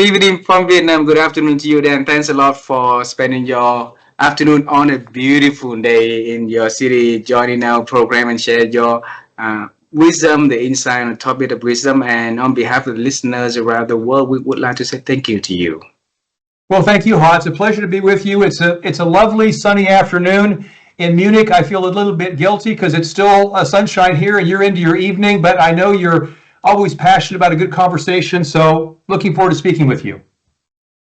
evening from Vietnam. Good afternoon to you, Dan. Thanks a lot for spending your afternoon on a beautiful day in your city, joining our program and share your wisdom, the insight on the topic of wisdom. And on behalf of the listeners around the world, we would like to say thank you to you. Well, thank you, Ha. It's a pleasure to be with you. It's a lovely sunny afternoon in Munich. I feel a little bit guilty because it's still sunshine here and you're into your evening, but I know you're always passionate about a good conversation, so looking forward to speaking with you.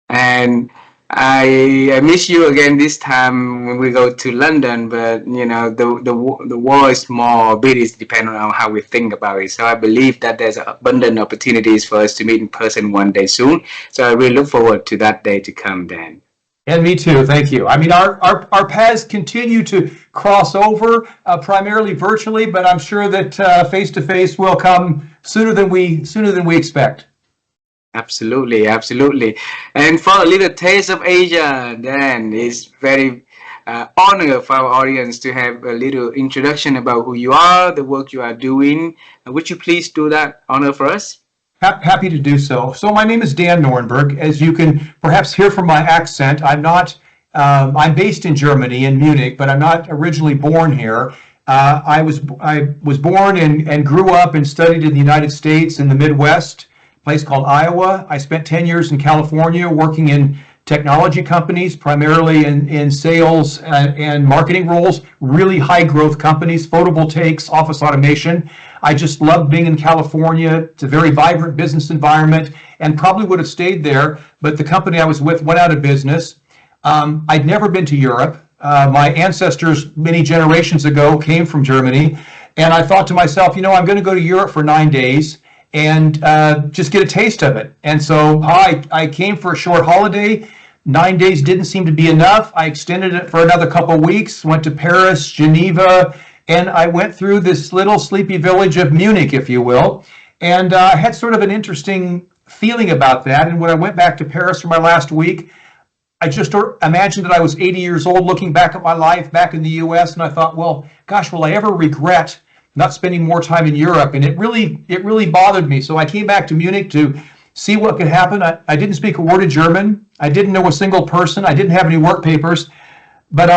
And I miss you again this time when we go to London, but you know the world is small, big is depending on how we think about it. So I believe that there's abundant opportunities for us to meet in person one day soon. So I really look forward to that day to come, Dan. And me too, thank you. I mean, our paths continue to cross over, primarily virtually, but I'm sure that face-to-face will come sooner than we expect. Absolutely, absolutely. And for a little taste of Asia, Dan, it's very honor for our audience to have a little introduction about who you are, the work you are doing. Would you please do that honor for us? Happy to do so. So my name is Dan Norenberg. As you can perhaps hear from my accent, I'm based in Germany, in Munich, but I'm not originally born here. I was born and grew up and studied in the United States in the Midwest, a place called Iowa. I spent 10 years in California working in technology companies, primarily in sales and marketing roles, really high growth companies, photovoltaics, office automation. I just loved being in California. It's a very vibrant business environment and probably would have stayed there, but the company I was with went out of business. I'd never been to Europe. My ancestors many generations ago came from Germany, and I thought to myself, you know, I'm going to go to Europe for 9 days and just get a taste of it. And so I came for a short holiday. 9 days didn't seem to be enough. I extended it for another couple of weeks, went to Paris, Geneva, and I went through this little sleepy village of Munich, if you will, and I had sort of an interesting feeling about that. And when I went back to Paris for my last week, I just imagined that I was 80 years old looking back at my life back in the US, and I thought, well, gosh, will I ever regret not spending more time in Europe? And it really bothered me. So I came back to Munich to see what could happen. I didn't speak a word of German. I didn't know a single person. I didn't have any work papers. But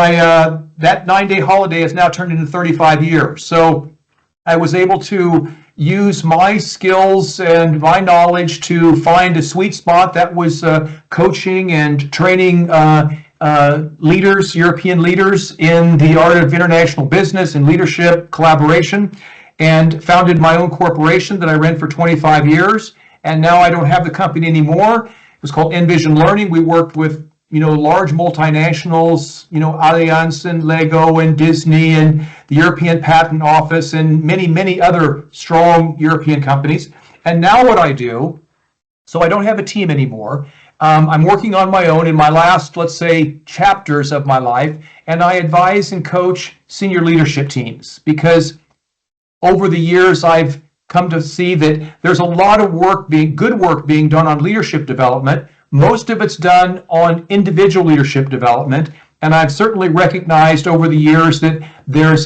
that 9-day holiday has now turned into 35 years. So I was able to use my skills and my knowledge to find a sweet spot that was coaching and training leaders, European leaders in the art of international business and leadership collaboration, and founded my own corporation that I ran for 25 years. And now I don't have the company anymore. It was called Envision Learning. We worked with large multinationals, Allianz and Lego and Disney and the European Patent Office and many, many other strong European companies. And now what I do, so I don't have a team anymore. I'm working on my own in my last, let's say, chapters of my life, and I advise and coach senior leadership teams because over the years I've come to see that there's a lot of good work being done on leadership development. Most of it's done on individual leadership development, and I've certainly recognized over the years that there's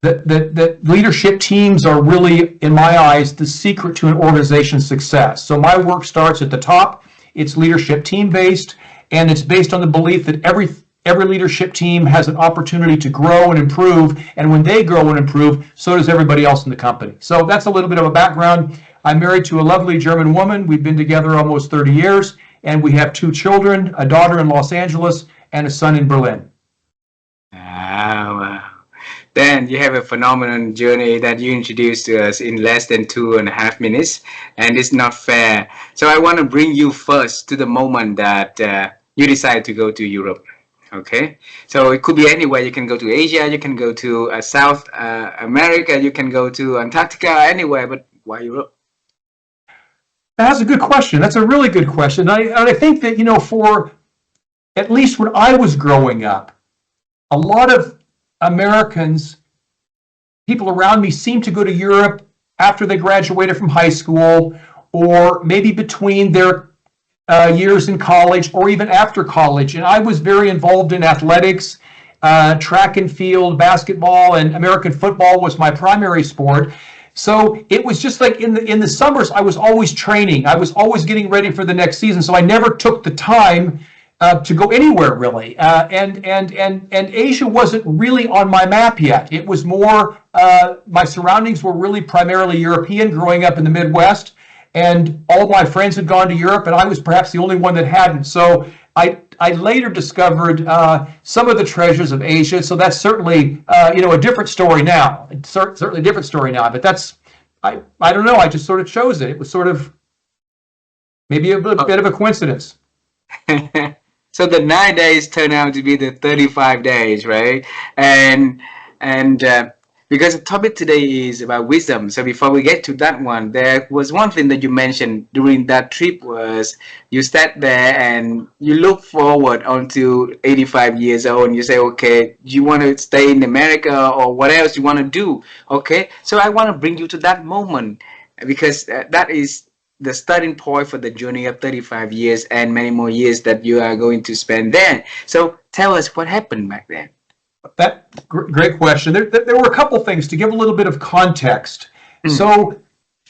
that leadership teams are really, in my eyes, the secret to an organization's success. So my work starts at the top. It's leadership team based, and it's based on the belief that every leadership team has an opportunity to grow and improve, and when they grow and improve, so does everybody else in the company. So that's a little bit of a background. I'm married to a lovely German woman. We've been together almost 30 years, and we have 2 children, a daughter in Los Angeles and a son in Berlin. Wow. Dan, you have a phenomenal journey that you introduced to us in less than 2.5 minutes, and it's not fair. So I want to bring you first to the moment that you decided to go to Europe. Okay, so it could be anywhere. You can go to Asia, you can go to South America, you can go to Antarctica, anywhere, but why Europe? That's a good question. That's a really good question. I think that, for at least when I was growing up, a lot of Americans, people around me, seemed to go to Europe after they graduated from high school or maybe between their years in college or even after college. And I was very involved in athletics, track and field, basketball, and American football was my primary sport. So it was just like in the summers, I was always training. I was always getting ready for the next season. So I never took the time to go anywhere really. And Asia wasn't really on my map yet. It was more my surroundings were really primarily European, growing up in the Midwest, and all my friends had gone to Europe, and I was perhaps the only one that hadn't. So I later discovered some of the treasures of Asia. So that's certainly a different story now. It's certainly a different story now. But that's I don't know. I just sort of chose it. It was sort of maybe a bit of a coincidence. So the 9 days turn out to be the 35 days, right? And because the topic today is about wisdom. So before we get to that one, there was one thing that you mentioned during that trip was you sat there and you look forward until 85 years old and you say, okay, you want to stay in America or what else you want to do? Okay, so I want to bring you to that moment because that is the starting point for the journey of 35 years and many more years that you are going to spend there. So tell us what happened back then. That great question. There were a couple things to give a little bit of context. So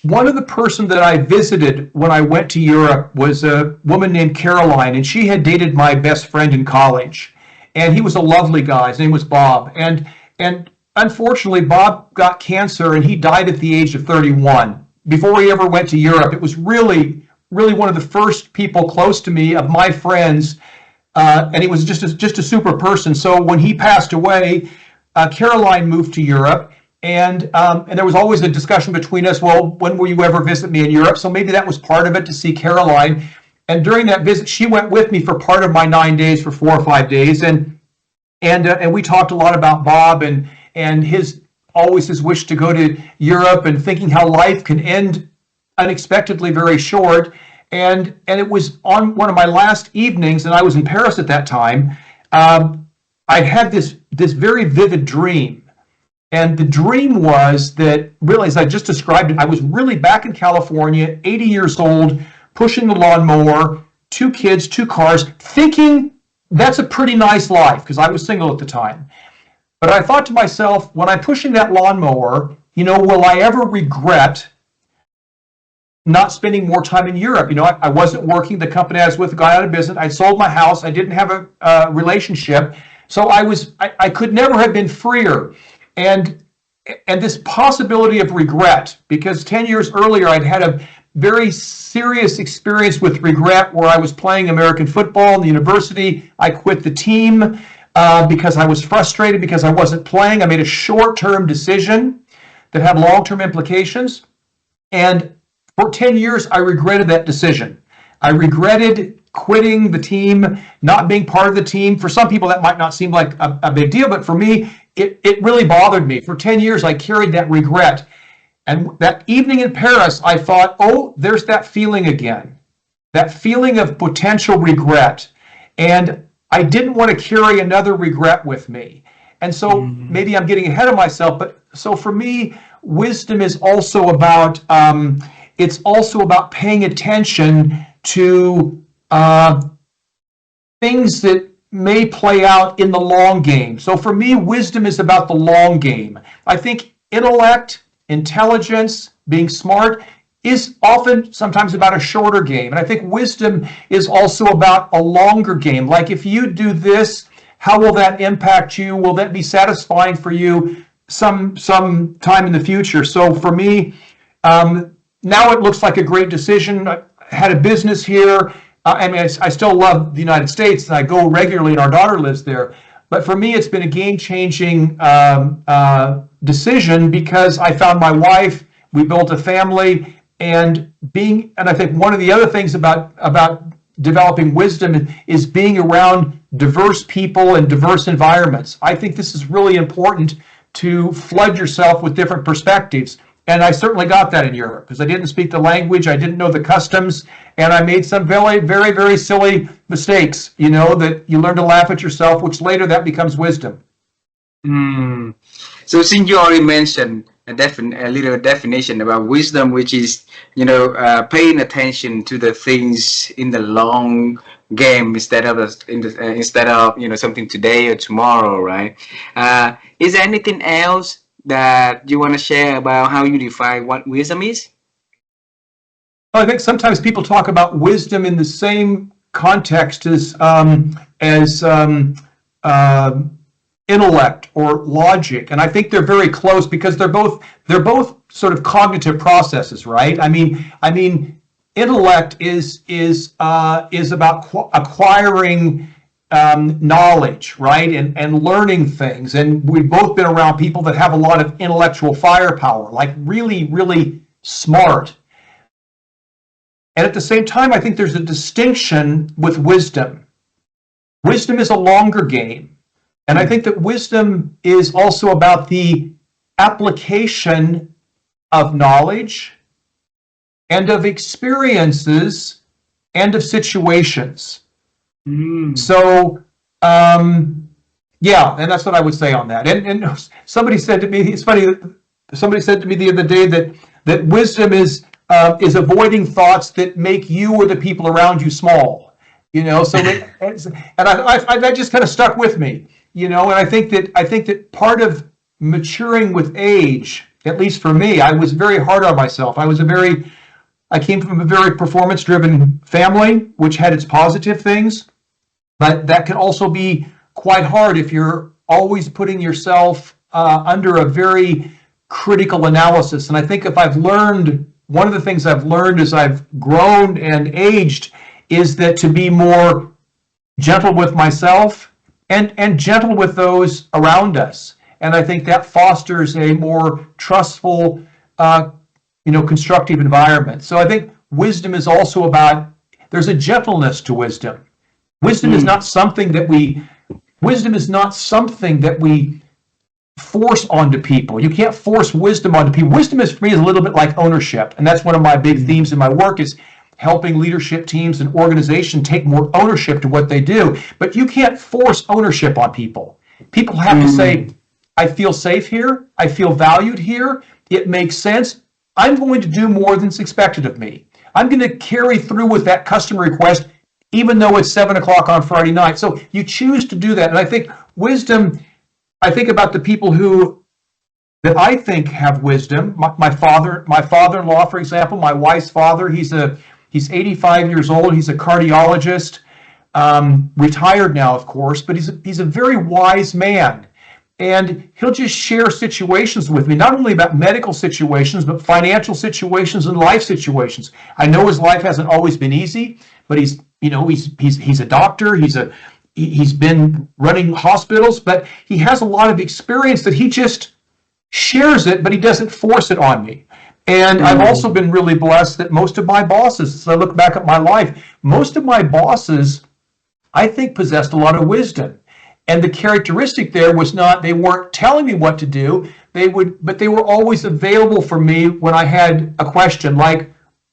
one of the person that I visited when I went to Europe was a woman named Caroline, and she had dated my best friend in college. And he was a lovely guy. His name was Bob. And unfortunately, Bob got cancer, and he died at the age of 31. Before he ever went to Europe, it was really one of the first people close to me of my friends. And he was just a super person. So when he passed away, Caroline moved to Europe, and there was always a discussion between us. Well, when will you ever visit me in Europe? So maybe that was part of it, to see Caroline. And during that visit, she went with me for part of my 9 days, for 4 or 5 days, and we talked a lot about Bob and his wish to go to Europe, and thinking how life can end unexpectedly very short. And it was on one of my last evenings, and I was in Paris at that time. I had this very vivid dream. And the dream was that, really, as I just described it, I was really back in California, 80 years old, pushing the lawnmower, 2 kids, 2 cars, thinking that's a pretty nice life, because I was single at the time. But I thought to myself, when I'm pushing that lawnmower, will I ever regret not spending more time in Europe? I wasn't working. The company I was with got out of business. I sold my house. I didn't have a relationship. So I could never have been freer. And this possibility of regret, because 10 years earlier, I'd had a very serious experience with regret where I was playing American football in the university. I quit the team because I was frustrated because I wasn't playing. I made a short-term decision that had long-term implications. And for 10 years, I regretted that decision. I regretted quitting the team, not being part of the team. For some people, that might not seem like a big deal, but for me, it really bothered me. For 10 years, I carried that regret. And that evening in Paris, I thought, oh, there's that feeling again, that feeling of potential regret. And I didn't want to carry another regret with me. And so maybe I'm getting ahead of myself, but so for me, wisdom is also about it's also about paying attention to things that may play out in the long game. So for me, wisdom is about the long game. I think intellect, intelligence, being smart is often sometimes about a shorter game. And I think wisdom is also about a longer game. Like, if you do this, how will that impact you? Will that be satisfying for you some time in the future? So for me, now it looks like a great decision. I had a business here. I still love the United States, and I go regularly, and our daughter lives there. But for me, it's been a game-changing decision, because I found my wife, we built a family, and I think one of the other things about developing wisdom is being around diverse people and diverse environments. I think this is really important, to flood yourself with different perspectives. And I certainly got that in Europe, because I didn't speak the language, I didn't know the customs, and I made some very, very, very silly mistakes, that you learn to laugh at yourself, which later that becomes wisdom. So since you already mentioned a little definition about wisdom, which is, paying attention to the things in the long game instead of something today or tomorrow, right? Is there anything else that you want to share about how you define what wisdom is? I think sometimes people talk about wisdom in the same context as uh, intellect or logic, and I think they're very close because they're both sort of cognitive processes, right? I mean, intellect is about acquiring knowledge, right, and learning things, and we've both been around people that have a lot of intellectual firepower, like really, really smart. And at the same time, I think there's a distinction with wisdom. Wisdom is a longer game. And I think that wisdom is also about the application of knowledge and of experiences and of situations. So, yeah, and that's what I would say on that. And somebody said to me, it's funny, somebody said to me the other day that wisdom is avoiding thoughts that make you or the people around you small. So that just kind of stuck with me. And I think that part of maturing with age, at least for me, I was very hard on myself. I came from a very performance-driven family, which had its positive things, but that can also be quite hard if you're always putting yourself under a very critical analysis. And I think one of the things I've learned as I've grown and aged is that to be more gentle with myself and gentle with those around us. And I think that fosters a more trustful, constructive environment. So I think wisdom is also there's a gentleness to wisdom. Wisdom is not something that we force onto people. You can't force wisdom onto people. Wisdom is, for me, is a little bit like ownership. And that's one of my big themes in my work is helping leadership teams and organizations take more ownership to what they do. But you can't force ownership on people. People have to say, I feel safe here. I feel valued here. It makes sense. I'm going to do more than's expected of me. I'm going to carry through with that customer request, even though it's 7 o'clock on Friday night. So you choose to do that. And I think wisdom, I think about the people that I think have wisdom. My father-in-law, for example, my wife's father, he's 85 years old. He's a cardiologist, retired now, of course, but he's a very wise man. And he'll just share situations with me, not only about medical situations, but financial situations and life situations. I know his life hasn't always been easy, but he's a doctor. He's been running hospitals, but he has a lot of experience that he just shares it, but he doesn't force it on me. And I've also been really blessed that most of my bosses, as I look back at my life, most of my bosses, I think, possessed a lot of wisdom. And the characteristic there was not, they weren't telling me what to do, but they were always available for me when I had a question, like,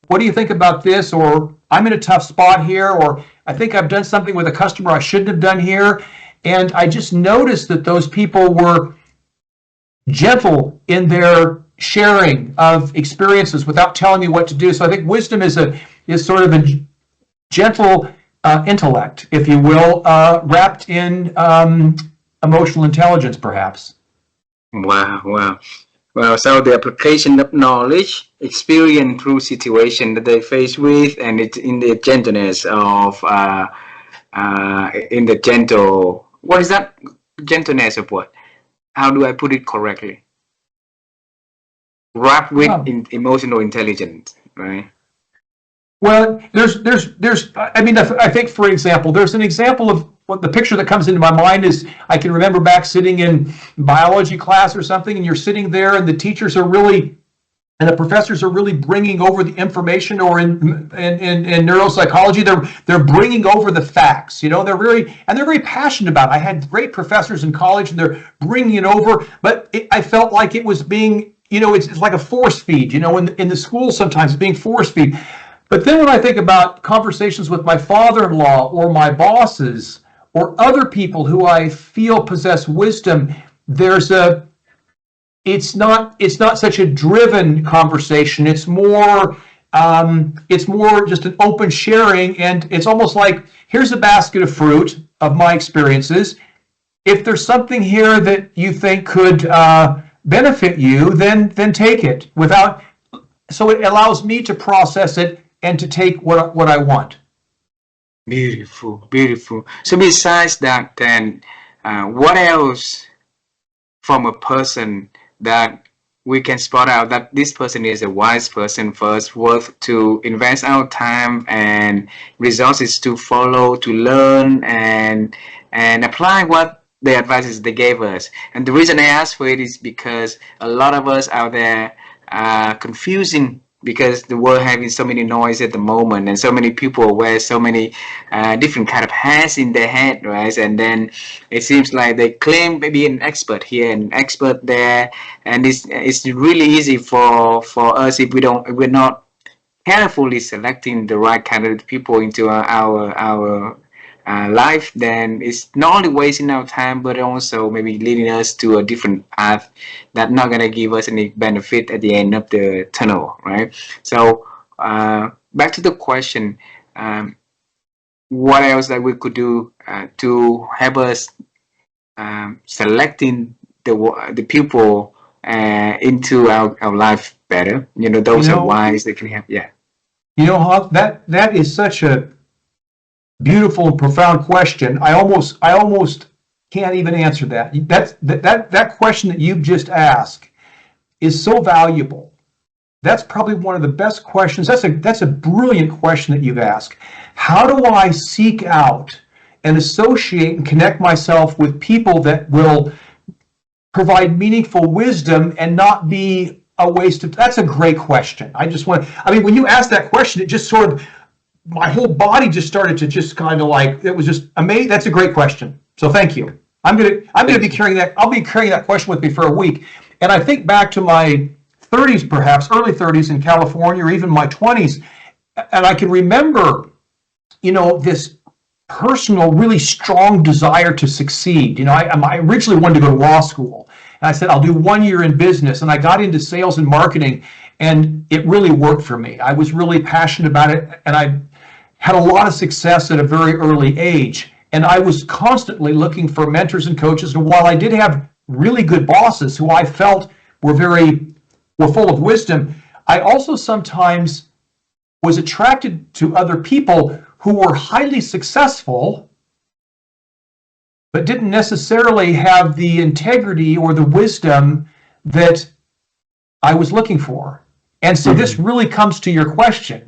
what do you think about this? Or I'm in a tough spot here, or I think I've done something with a customer I shouldn't have done here. And I just noticed that those people were gentle in their sharing of experiences without telling me what to do. So I think wisdom is sort of a gentle intellect, if you will, wrapped in emotional intelligence, perhaps. Wow. Well, so the application of knowledge, experience through situation that they face with, and it's in the gentleness of, in the gentle, what is that? Gentleness of what? How do I put it correctly? Wrapped with emotional intelligence, right? Well, I think, for example, there's an example of what the picture that comes into my mind is, I can remember back sitting in biology class or something, and you're sitting there and the teachers are really, and the professors are really bringing over the information, or in neuropsychology, they're bringing over the facts, they're very passionate about it. I had great professors in college and they're bringing it over, but I felt like it was being, it's like a force feed, in the school sometimes it's being force feed. But then when I think about conversations with my father-in-law or my bosses or other people who I feel possess wisdom, it's not such a driven conversation. It's more just an open sharing, and it's almost like, here's a basket of fruit of my experiences. If there's something here that you think could benefit you, then take it without. So it allows me to process it and to take what I want. Beautiful, beautiful. So besides that, then what else from a person that we can spot out that this person is a wise person first, worth to invest our time and resources to follow, to learn, and apply what the advices they gave us. And the reason I ask for it is because a lot of us out there are confusing because the world having so many noise at the moment, and so many people wear so many different kind of hats in their head, right? And then it seems like they claim to be an expert here and expert there, and it's really easy for us if we're not carefully selecting the right kind of people into our life, then it's not only wasting our time but also maybe leading us to a different path that's not going to give us any benefit at the end of the tunnel, right? So back to the question, what else that we could do to help us selecting the people into our life better, those are wise that can help. Yeah, Hawk, that is such a beautiful and profound question. I almost can't even answer that. That question that you've just asked is so valuable. That's probably one of the best questions. That's a brilliant question that you've asked. How do I seek out and associate and connect myself with people that will provide meaningful wisdom and not be a waste of? That's a great question. When you asked that question, it just sort of, my whole body just started to just kind of like, it was just amazing. That's a great question. So thank you. I'm gonna be carrying that. I'll be carrying that question with me for a week. And I think back to my 30s, perhaps early 30s in California, or even my 20s, and I can remember, this personal, really strong desire to succeed. I originally wanted to go to law school, and I said I'll do 1 year in business, and I got into sales and marketing, and it really worked for me. I was really passionate about it, and I had a lot of success at a very early age, and I was constantly looking for mentors and coaches. And while I did have really good bosses who I felt were full of wisdom, I also sometimes was attracted to other people who were highly successful but didn't necessarily have the integrity or the wisdom that I was looking for. And so this really comes to your question.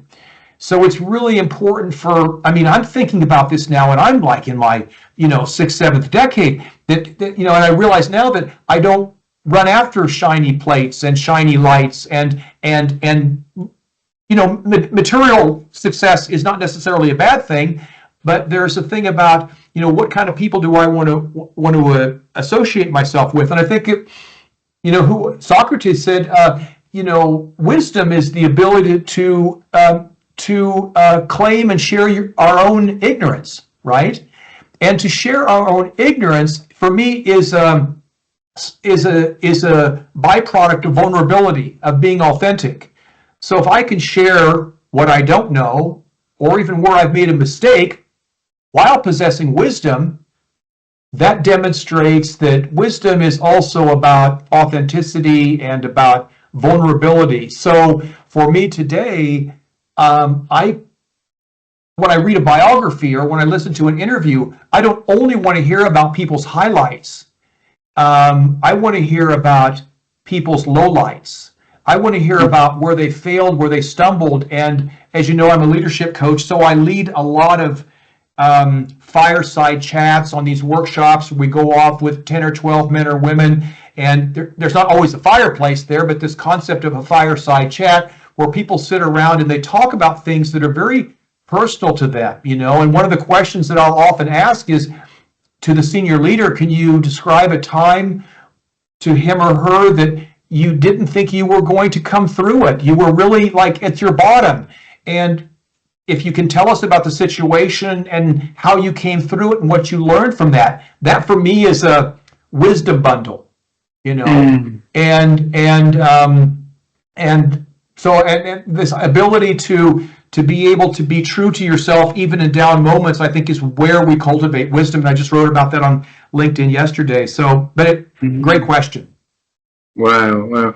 So it's really important I'm thinking about this now, and I'm like in my, 6th, 7th decade, and I realize now that I don't run after shiny plates and shiny lights and material success is not necessarily a bad thing, but there's a thing about, what kind of people do I want to associate myself with? And I think who Socrates said, wisdom is the ability to claim and share our own ignorance, right? And to share our own ignorance, for me, is a byproduct of vulnerability, of being authentic. So if I can share what I don't know, or even where I've made a mistake, while possessing wisdom, that demonstrates that wisdom is also about authenticity and about vulnerability. So for me today, when I read a biography or when I listen to an interview, I don't only want to hear about people's highlights. I want to hear about people's lowlights. I want to hear about where they failed, where they stumbled. And as you know, I'm a leadership coach, so I lead a lot of fireside chats on these workshops. We go off with 10 or 12 men or women, and there's not always a fireplace there, but this concept of a fireside chat where people sit around and they talk about things that are very personal to them, And one of the questions that I'll often ask is to the senior leader, can you describe a time to him or her that you didn't think you were going to come through it? You were really like at your bottom. And if you can tell us about the situation and how you came through it and what you learned from that, that for me is a wisdom bundle, and so this ability to be able to be true to yourself even in down moments, I think, is where we cultivate wisdom. And I just wrote about that on LinkedIn yesterday. So, great question. Wow, wow.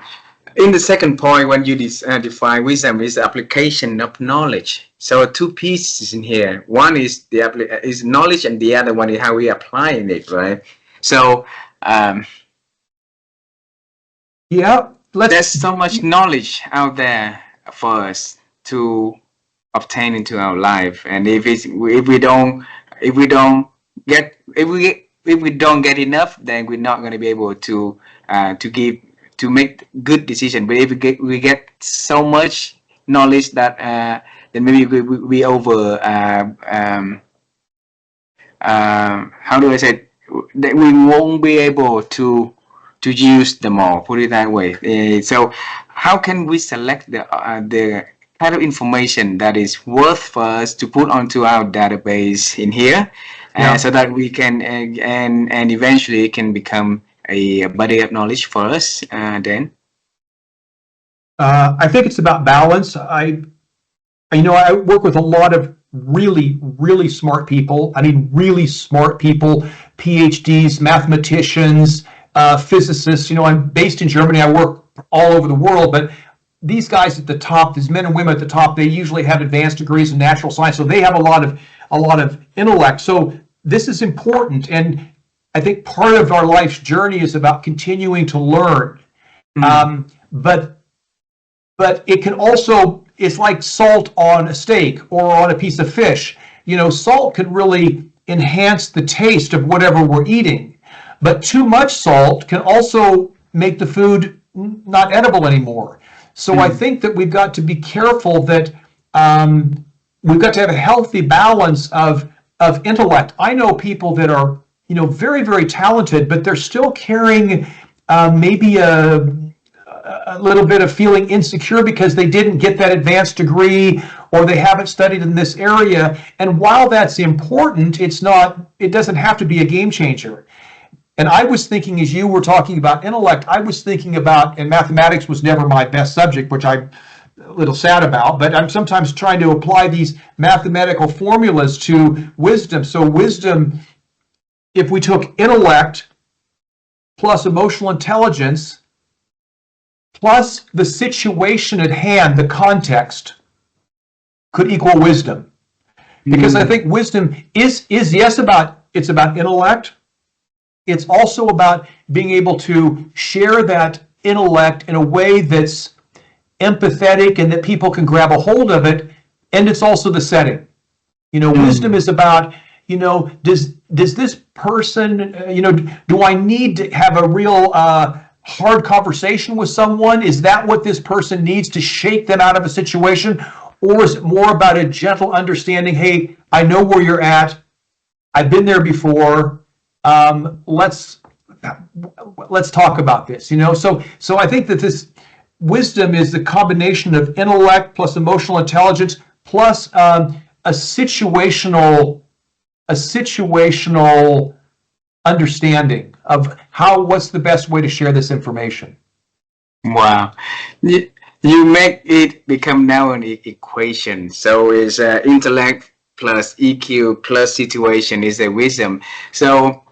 In the second point, when you define wisdom is the application of knowledge. So two pieces in here. One is is knowledge, and the other one is how we applying it, right? So um, Yeah, let's. there's so much knowledge out there for us to obtain into our life, and if we don't if we don't get enough, then we're not going to be able to give to make good decision. But if we get so much knowledge that then maybe we over how do I say it? That we won't be able to use them all. Put it that way. So, how can we select the kind of information that is worth for us to put onto our database in here, Yeah. so that we can and eventually it can become a body of knowledge for us. Then, I think it's about balance. I work with a lot of really, really smart people. I mean, really smart people, PhDs, mathematicians, physicists. I'm based in Germany. I work all over the world, but these guys at the top, these men and women at the top, they usually have advanced degrees in natural science, so they have a lot of intellect. So this is important, and I think part of our life's journey is about continuing to learn. But it can also, it's like salt on a steak or on a piece of fish. Salt can really enhance the taste of whatever we're eating, but too much salt can also make the food not edible anymore. So I think that we've got to be careful that we've got to have a healthy balance of intellect. I know people that are very, very talented, but they're still carrying maybe a little bit of feeling insecure because they didn't get that advanced degree or they haven't studied in this area. And while that's important, it doesn't have to be a game changer. And I was thinking, as you were talking about intellect, I was thinking about, and mathematics was never my best subject, which I'm a little sad about, but I'm sometimes trying to apply these mathematical formulas to wisdom. So wisdom, if we took intellect plus emotional intelligence plus the situation at hand, the context, could equal wisdom. Because I think wisdom is yes, it's about intellect. It's also about being able to share that intellect in a way that's empathetic and that people can grab a hold of it. And it's also the setting. Wisdom is about, does this person, do I need to have a real hard conversation with someone? Is that what this person needs to shake them out of a situation? Or is it more about a gentle understanding? Hey, I know where you're at. I've been there before. Let's talk about this. So I think that this wisdom is the combination of intellect plus emotional intelligence plus a situational understanding of what's the best way to share this information. wow. You make it become now an equation. So it's intellect plus EQ plus situation is a wisdom. So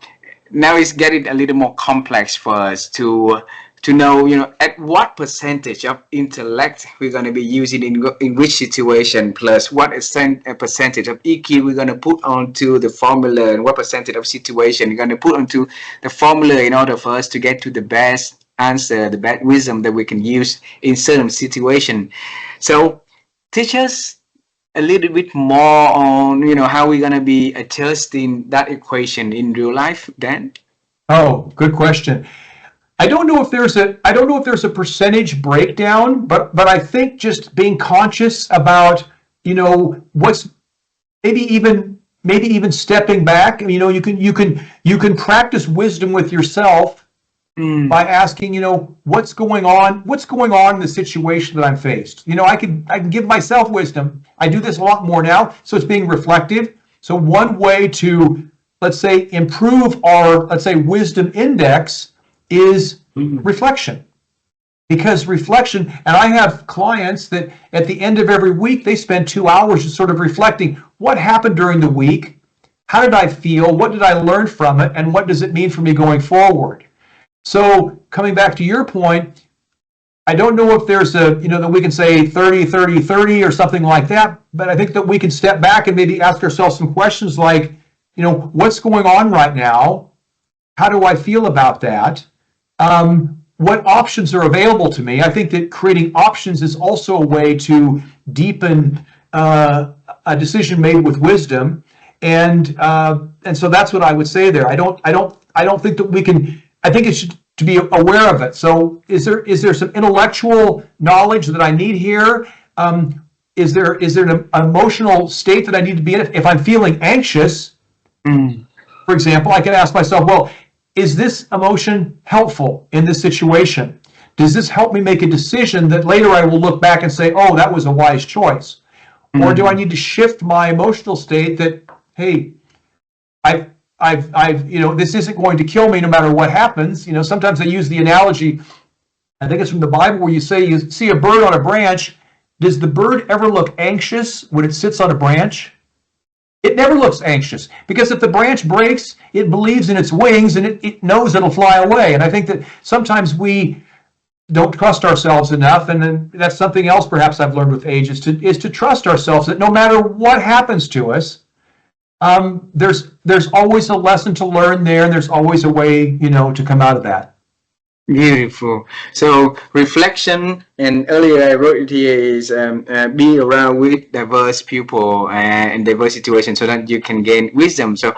now it's getting a little more complex for us to know, at what percentage of intellect we're going to be using in which situation, plus what percentage of EQ we're going to put onto the formula, and what percentage of situation you're going to put onto the formula in order for us to get to the best answer, the best wisdom that we can use in certain situation. So teach us a little bit more on how we're going to be adjusting that equation in real life, Dan. Oh, good question. I don't know if there's a percentage breakdown, but I think just being conscious about what's maybe even stepping back. You can practice wisdom with yourself by asking, what's going on in the situation that I'm faced. I can give myself wisdom. I do this a lot more now, so it's being reflective. So one way to, let's say, improve our, let's say, wisdom index is reflection. Because reflection, and I have clients that at the end of every week, they spend 2 hours just sort of reflecting what happened during the week, how did I feel, what did I learn from it, and what does it mean for me going forward? So coming back to your point, I don't know if there's a, that we can say 30, 30, 30 or something like that, but I think that we can step back and maybe ask ourselves some questions like, what's going on right now? How do I feel about that? What options are available to me? I think that creating options is also a way to deepen a decision made with wisdom, and so that's what I would say there. I don't think that we can. I think it's to be aware of it. So is there some intellectual knowledge that I need here? Is there an emotional state that I need to be in? If I'm feeling anxious, for example, I can ask myself, well, is this emotion helpful in this situation? Does this help me make a decision that later I will look back and say, oh, that was a wise choice? Or do I need to shift my emotional state that, hey, this isn't going to kill me no matter what happens. Sometimes I use the analogy, I think it's from the Bible, where you say you see a bird on a branch. Does the bird ever look anxious when it sits on a branch? It never looks anxious, because if the branch breaks, it believes in its wings and it knows it'll fly away. And I think that sometimes we don't trust ourselves enough, and then that's something else perhaps I've learned with age, is to trust ourselves, that no matter what happens to us, there's always a lesson to learn there, and there's always a way, to come out of that. Beautiful. So reflection, and earlier I wrote it here, is be around with diverse people and diverse situations so that you can gain wisdom. So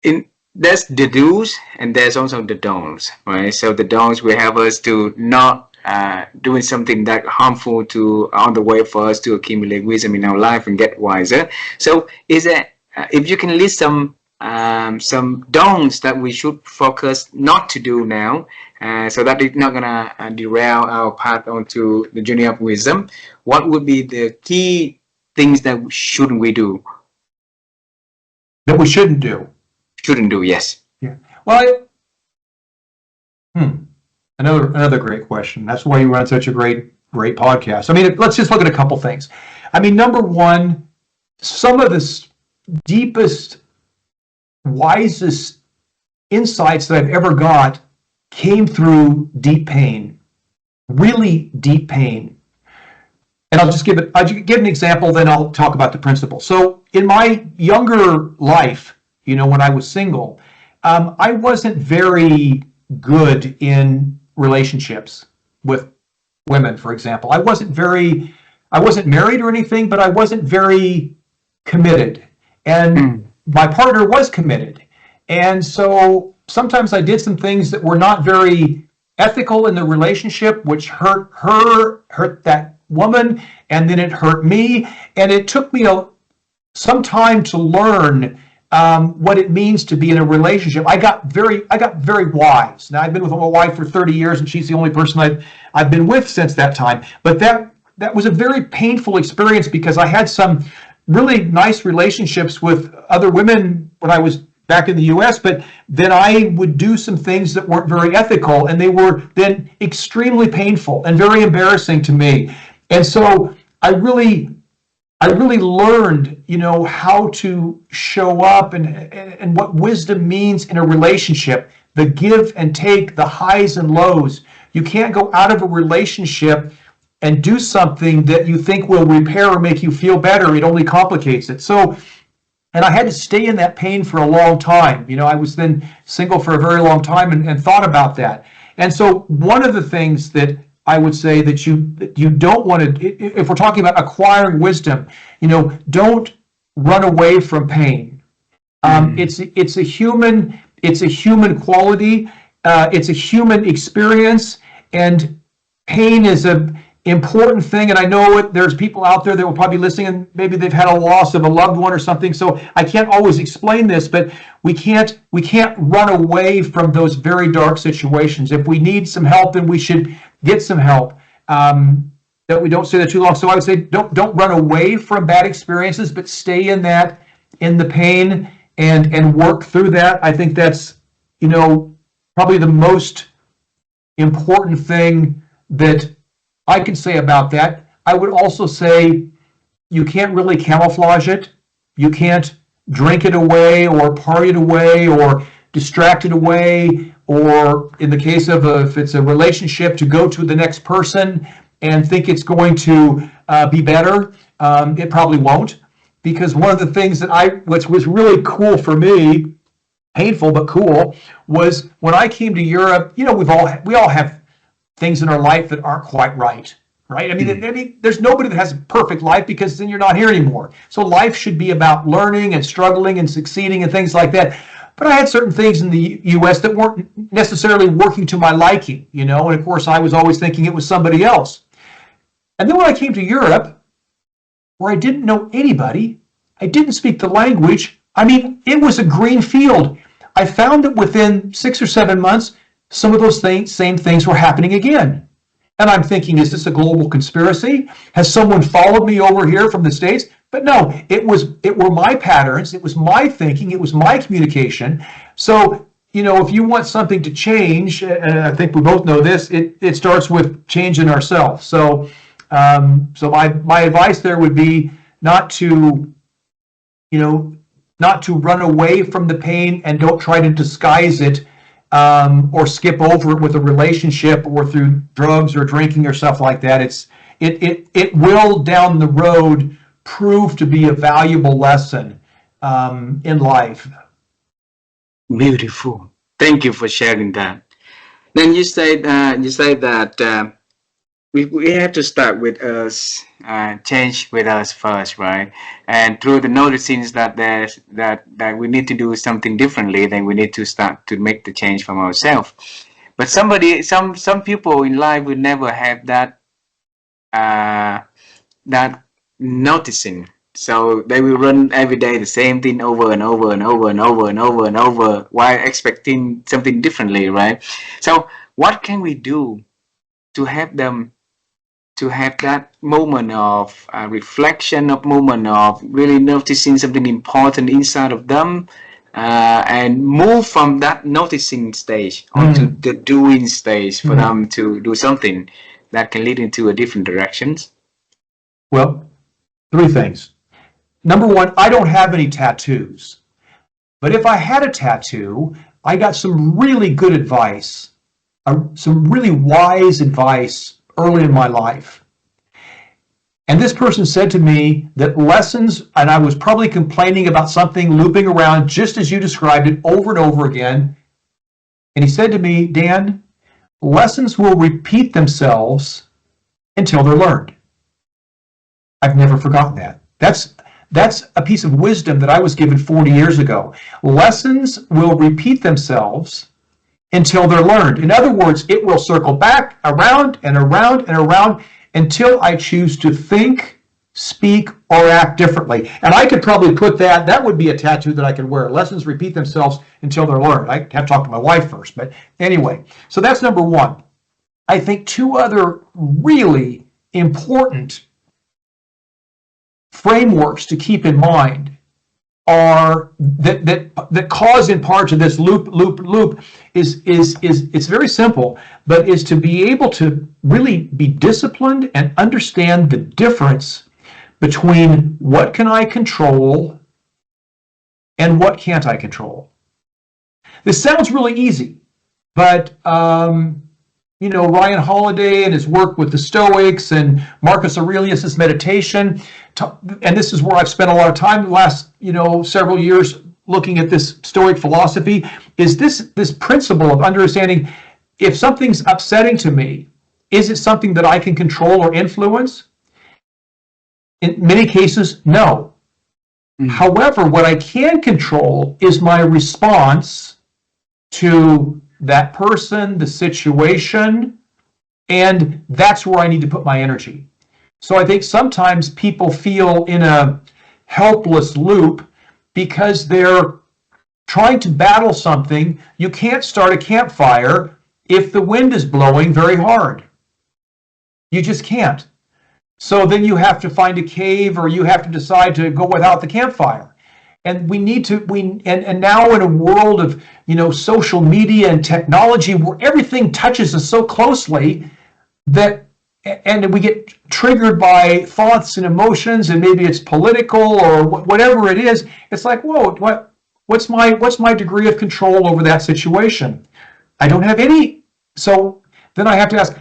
there's the do's and there's also the don'ts, right? So the don'ts will help us to not doing something that harmful on the way for us to accumulate wisdom in our life and get wiser. So is there, if you can list some don'ts that we should focus not to do now, so that it's not gonna derail our path onto the journey of wisdom, what would be the key things that shouldn't we do? That we shouldn't do. Shouldn't do, yes. Yeah. Well, Another great question. That's why you run such a great podcast. I mean, let's just look at a couple things. I mean, number one, some of the deepest, wisest insights that I've ever got came through deep pain, really deep pain. And I'll give an example, then I'll talk about the principle. So in my younger life, when I was single, I wasn't very good in relationships with women, for example. I wasn't married or anything, but I wasn't very committed. And my partner was committed. And so sometimes I did some things that were not very ethical in the relationship, which hurt that woman, and then it hurt me. And it took me some time to learn what it means to be in a relationship. I got very wise. Now, I've been with my wife for 30 years, and she's the only person I've been with since that time. But that was a very painful experience, because I had some really nice relationships with other women when I was back in the U.S., but then I would do some things that weren't very ethical, and they were then extremely painful and very embarrassing to me. And so I really learned, how to show up and what wisdom means in a relationship, the give and take, the highs and lows. You can't go out of a relationship and do something that you think will repair or make you feel better. It only complicates it. So, and I had to stay in that pain for a long time. I was then single for a very long time and thought about that. And so one of the things that I would say that you don't want to, if we're talking about acquiring wisdom, don't run away from pain. It's a human quality. It's a human experience, and pain is an important thing. And I know there's people out there that will probably be listening, and maybe they've had a loss of a loved one or something. So I can't always explain this, but we can't run away from those very dark situations. If we need some help, then we should get some help. That we don't stay there too long. So I would say don't run away from bad experiences, but stay in the pain and work through that. I think that's probably the most important thing that I can say about that. I would also say you can't really camouflage it. You can't drink it away or party it away or distracted away, or in the case of if it's a relationship, to go to the next person and think it's going to be better. It probably won't, because one of the things which was really cool for me, painful but cool, was when I came to Europe. You know, we all have things in our life that aren't quite right. Right? I mean, there's nobody that has a perfect life, because then you're not here anymore. So life should be about learning and struggling and succeeding and things like that. But I had certain things in the U.S. that weren't necessarily working to my liking, you know, and of course I was always thinking it was somebody else. And then when I came to Europe, where I didn't know anybody, I didn't speak the language. I mean, it was a green field. I found that within 6 or 7 months, some of those same things were happening again. And I'm thinking, is this a global conspiracy? Has someone followed me over here from the States? But no, it were my patterns. It was my thinking. It was my communication. So, you know, if you want something to change, and I think we both know this, it starts with changing ourselves. So, so my advice there would be not to, you know, not to run away from the pain, and don't try to disguise it, or skip over it with a relationship or through drugs or drinking or stuff like that. It will down the road prove to be a valuable lesson in life. Beautiful. Thank you for sharing that. Then you say that we have to start with us, change with us first, right? And through the noticing that we need to do something differently, then we need to start to make the change from ourselves. But some people in life will never have that that noticing. So they will run every day the same thing over and over and over and over and over and over, while expecting something differently, right? So what can we do to help them to have that moment of reflection, of moment of really noticing something important inside of them, and move from that noticing stage onto the doing stage for them to do something that can lead into a different directions? Well, 3 things. Number 1, I don't have any tattoos. But if I had a tattoo, I got some really good advice, some really wise advice early in my life. And this person said to me that lessons, and I was probably complaining about something looping around just as you described it over and over again. And he said to me, Dan, lessons will repeat themselves until they're learned. I've never forgotten that. That's a piece of wisdom that I was given 40 years ago. Lessons will repeat themselves until they're learned. In other words, it will circle back around and around and around until I choose to think, speak, or act differently. And I could probably put that would be a tattoo that I could wear. Lessons repeat themselves until they're learned. I have to talk to my wife first, but anyway. So that's number 1. I think 2 other really important frameworks to keep in mind are that cause in part to this loop is it's very simple, but is to be able to really be disciplined and understand the difference between what can I control and what can't I control. This sounds really easy, but you know, Ryan Holiday and his work with the Stoics and Marcus Aurelius's meditation, and this is where I've spent a lot of time the last, you know, several years looking at this Stoic philosophy, is this principle of understanding if something's upsetting to me, is it something that I can control or influence? In many cases, no. However, what I can control is my response to that person, the situation, and that's where I need to put my energy. So I think sometimes people feel in a helpless loop because they're trying to battle something. You can't start a campfire if the wind is blowing very hard. You just can't. So then you have to find a cave, or you have to decide to go without the campfire. And we need to, and now in a world of, you know, social media and technology where everything touches us so closely that, and we get triggered by thoughts and emotions, and maybe it's political or whatever it is, it's like, whoa, what? what's my degree of control over that situation? I don't have any. So then I have to ask,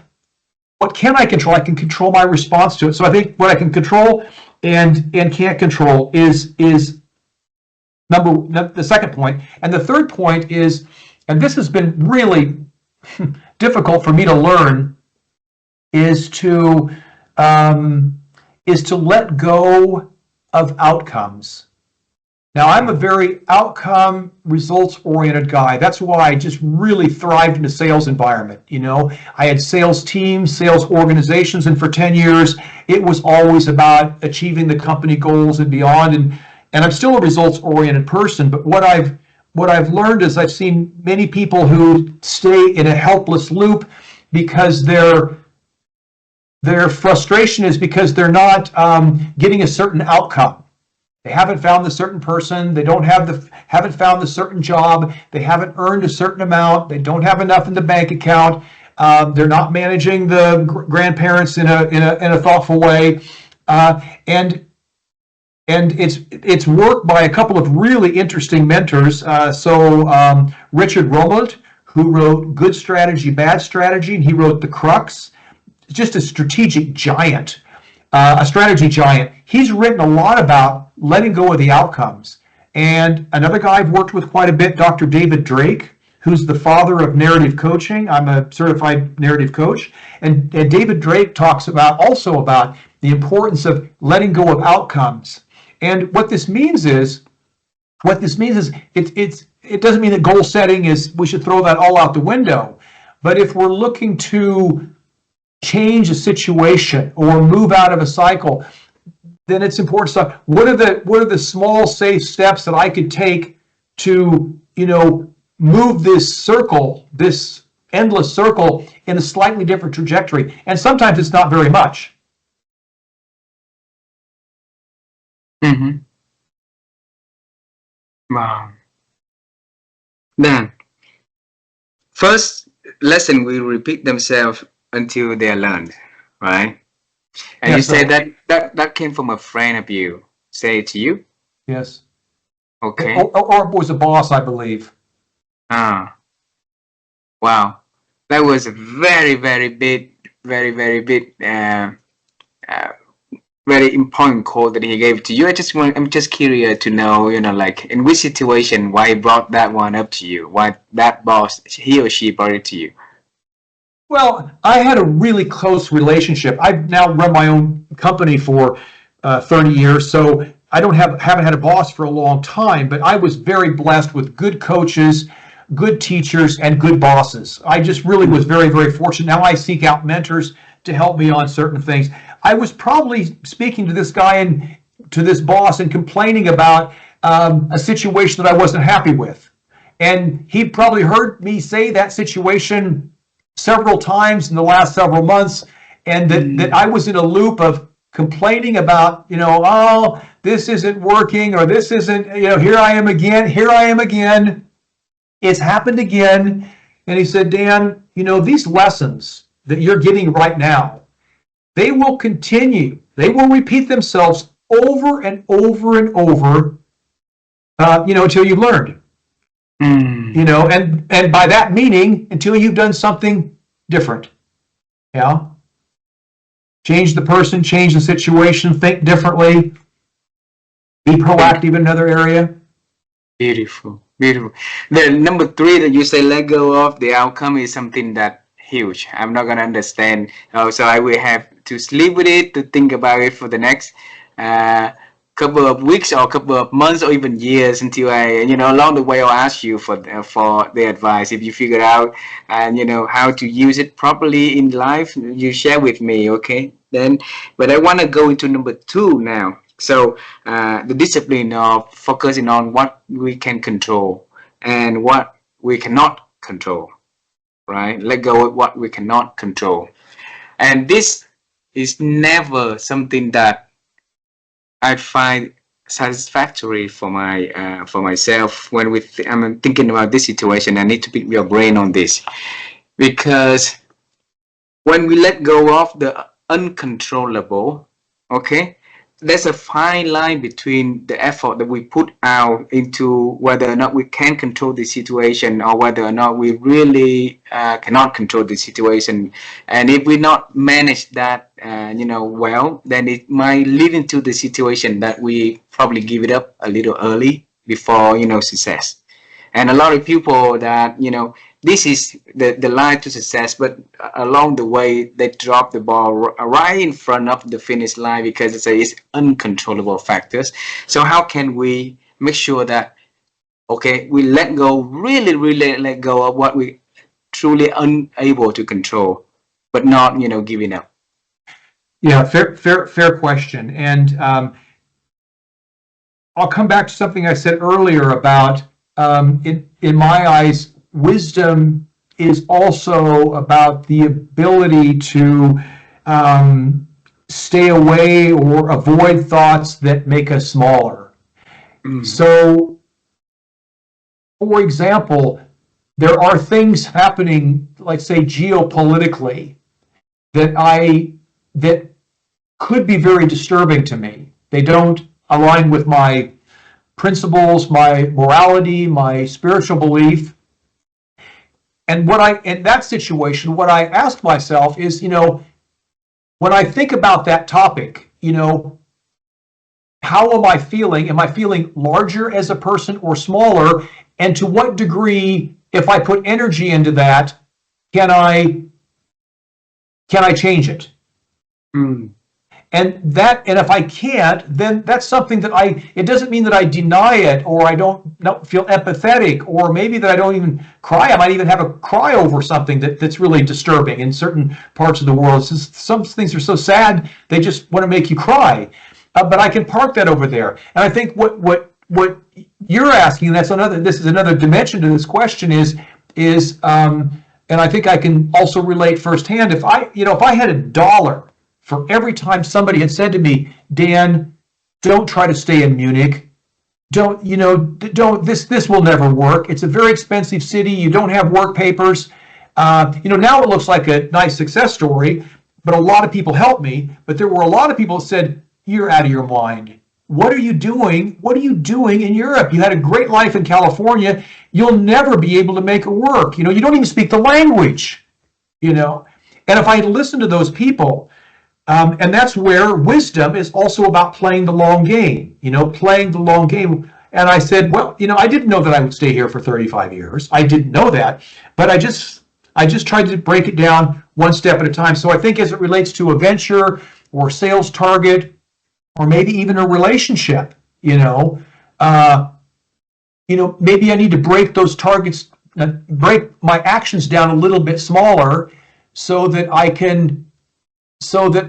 what can I control? I can control my response to it. So I think what I can control and can't control is the second point. And the third point is, and this has been really difficult for me to learn, is to let go of outcomes. Now, I'm a very outcome, results-oriented guy. That's why I just really thrived in a sales environment. You know, I had sales teams, sales organizations, and for 10 years, it was always about achieving the company goals and beyond. And I'm still a results-oriented person, but what I've learned is I've seen many people who stay in a helpless loop because their frustration is because they're not getting a certain outcome. They haven't found the certain person. They haven't found the certain job. They haven't earned a certain amount. They don't have enough in the bank account. They're not managing the grandparents in a thoughtful way, and it's worked by a couple of really interesting mentors. Richard Romold, who wrote Good Strategy, Bad Strategy, and he wrote The Crux. Just a strategic giant, a strategy giant. He's written a lot about letting go of the outcomes. And another guy I've worked with quite a bit, Dr. David Drake, who's the father of narrative coaching. I'm a certified narrative coach. And David Drake talks also about the importance of letting go of outcomes. And what this means is it doesn't mean that goal setting is, we should throw that all out the window. But if we're looking to change a situation or move out of a cycle, then it's important stuff. What are the small, safe steps that I could take to, move this endless circle in a slightly different trajectory? And sometimes it's not very much. Mm-hmm. Wow. Then, first lesson will repeat themselves until they are learned, right? And yes, you said that came from a friend of you. Say it to you? Yes. Okay. Or it was a boss, I believe. Ah. Wow. That was a very, very big, very, very big, very important quote that he gave to you. I'm just curious to know, like in which situation, why he brought that one up to you, why that boss, he or she brought it to you. Well, I had a really close relationship. I've now run my own company for 30 years, so I haven't had a boss for a long time, but I was very blessed with good coaches, good teachers, and good bosses. I just really was very, very fortunate. Now I seek out mentors to help me on certain things. I was probably speaking to this guy and to this boss and complaining about a situation that I wasn't happy with. And he probably heard me say that situation several times in the last several months, and that I was in a loop of complaining about, oh, this isn't working, or this isn't, here I am again. It's happened again. And he said, Dan, these lessons that you're getting right now, they will continue. They will repeat themselves over and over and over, until you've learned. And by that meaning, until you've done something different. Yeah. Change the person, change the situation, think differently, be proactive in another area. Beautiful. The number 3 that you say, let go of the outcome, is something that huge. I'm not going to understand. So I will have to sleep with it, to think about it for the next couple of weeks or couple of months or even years, until I, along the way, I'll ask you for the advice. If you figure out and how to use it properly in life, you share with me, okay? Then, but I want to go into number 2 now. So the discipline of focusing on what we can control and what we cannot control, right? Let go of what we cannot control. And this is never something that I find satisfactory for myself. When I'm thinking about this situation, I need to pick your brain on this, because when we let go of the uncontrollable, okay, there's a fine line between the effort that we put out into whether or not we can control the situation, or whether or not we really cannot control the situation. And if we not manage that, well, then it might lead into the situation that we probably give it up a little early before, success. And a lot of people that, this is the line to success, but along the way they drop the ball right in front of the finish line because it's uncontrollable factors. So how can we make sure that, okay, we let go, really, really let go of what we truly unable to control, but not, giving up? Yeah, fair question. And I'll come back to something I said earlier about, in my eyes, wisdom is also about the ability to stay away or avoid thoughts that make us smaller. So, for example, there are things happening, like say geopolitically, that could be very disturbing to me. They don't align with my principles, my morality, my spiritual belief. And in that situation, what I ask myself is, when I think about that topic, how am I feeling? Am I feeling larger as a person or smaller? And to what degree, if I put energy into that, can I change it? And if I can't, then that's something that it doesn't mean that I deny it, or I don't feel empathetic, or maybe that I don't even cry. I might even have a cry over something that's really disturbing in certain parts of the world. Some things are so sad, they just want to make you cry. But I can park that over there. And I think what you're asking, this is another dimension to this question is, and I think I can also relate firsthand. If I had $1 for every time somebody had said to me, Dan, don't try to stay in Munich. Don't, this will never work. It's a very expensive city. You don't have work papers. Now it looks like a nice success story, but a lot of people helped me. But there were a lot of people that said, you're out of your mind. What are you doing? What are you doing in Europe? You had a great life in California. You'll never be able to make it work. You don't even speak the language, And if I listened to those people, and that's where wisdom is also about playing the long game, playing the long game. And I said, well, I didn't know that I would stay here for 35 years. I didn't know that, but I just tried to break it down one step at a time. So I think as it relates to a venture or sales target, or maybe even a relationship, maybe I need to break those targets, break my actions down a little bit smaller so that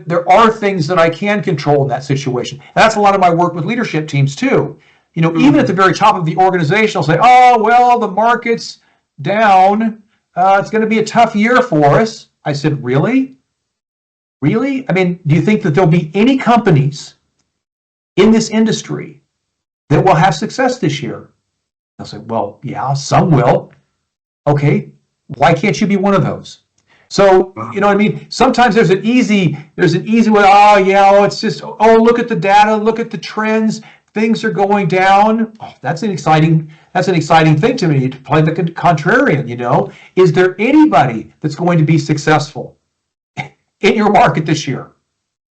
there are things that I can control in that situation. And that's a lot of my work with leadership teams too. Even at the very top of the organization, I'll say, oh, well, the market's down. It's going to be a tough year for us. I said, really? Really? I mean, do you think that there'll be any companies in this industry that will have success this year? I'll say, well, yeah, some will. Okay, why can't you be one of those? So, you know what I mean? Sometimes there's an easy way, it's just, look at the data, look at the trends, things are going down. Oh, that's an exciting thing to me, to play the contrarian, Is there anybody that's going to be successful in your market this year?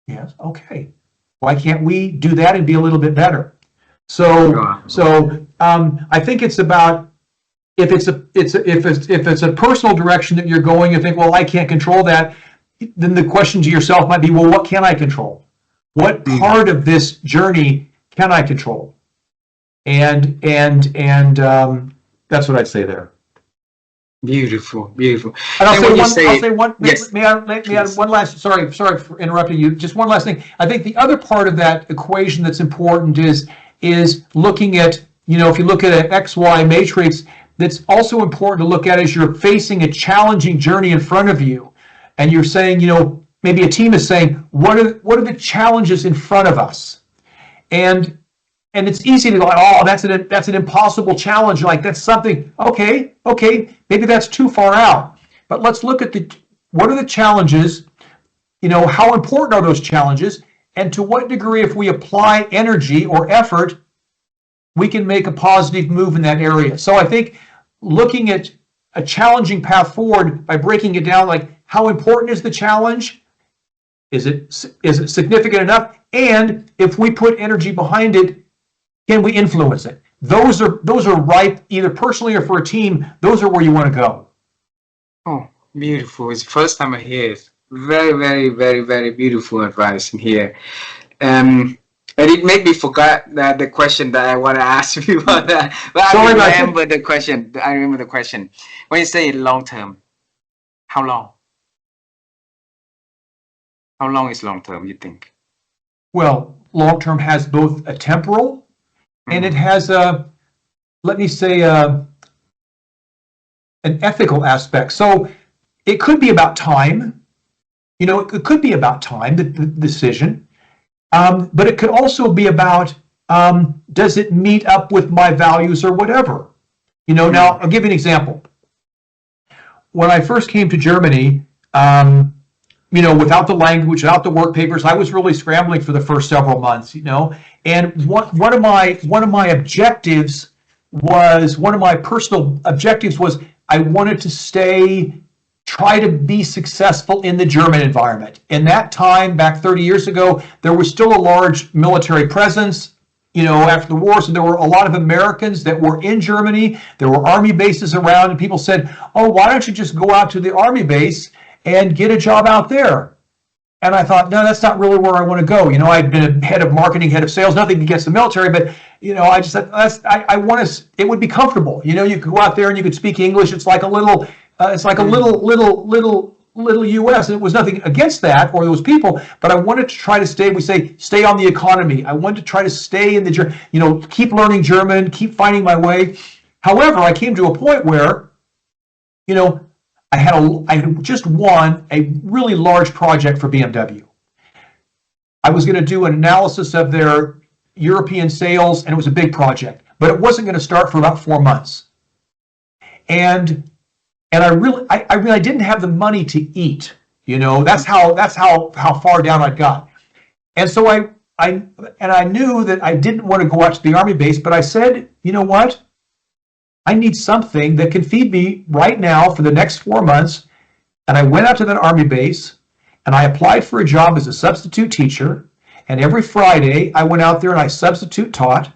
Yes, okay. Why can't we do that and be a little bit better? So I think it's about, if it's a personal direction that you're going, you think, well, I can't control that. Then the question to yourself might be, well, what can I control? What part of this journey can I control? And that's what I'd say there. Beautiful. And I'll say one. Yes. May I add one last? Sorry for interrupting you. Just one last thing. I think the other part of that equation that's important is looking at, if you look at an XY matrix, that's also important to look at as you're facing a challenging journey in front of you, and you're saying, maybe a team is saying, what are the challenges in front of us? And it's easy to go, oh, that's an impossible challenge. Like, that's something, okay, maybe that's too far out. But let's look at what are the challenges, how important are those challenges? and to what degree, if we apply energy or effort, we can make a positive move in that area. So I think looking at a challenging path forward by breaking it down, like how important is the challenge? Is it significant enough? And if we put energy behind it, can we influence it? Those are ripe, either personally or for a team. Those are where you want to go. Oh, beautiful. It's the first time I hear it. Very, very, very, very beautiful advice in here. And it made me forget that the question that I want to ask you about that. But Sorry, I remember the question. I remember the question. When you say long term, how long? How long is long term, you think? Well, long term has both a temporal and it has a, let me say, an ethical aspect. So it could be about time. You know, it could be about time, the decision. But it could also be about, does it meet up with my values or whatever? You know, now I'll give you an example. When I first came to Germany, you know, without the language, without the work papers, I was really scrambling for the first several months, you know. And one of my objectives was, one of my personal objectives was, I wanted to try to be successful in the German environment. In that time, back 30 years ago, there was still a large military presence, you know, after the war. So there were a lot of Americans that were in Germany. There were army bases around, and people said, oh, why don't you just go out to the army base and get a job out there? And I thought, no, that's not really where I want to go. You know, I'd been a head of marketing, head of sales, nothing against the military, but, you know, I just thought, I want to, it would be comfortable. You know, you could go out there and you could speak English. It's like a little, little U.S. And it was nothing against that or those people, but I wanted to try to stay on the economy. I wanted to try to stay in the, you know, keep learning German, keep finding my way. However, I came to a point where, you know, I had just won a really large project for BMW. I was going to do an analysis of their European sales, and it was a big project, but it wasn't going to start for about 4 months. And I really didn't have the money to eat. You know, that's how far down I got. And so I knew that I didn't want to go out to the army base, but I said, you know what? I need something that can feed me right now for the next 4 months. And I went out to that army base and I applied for a job as a substitute teacher. And every Friday I went out there and I substitute taught.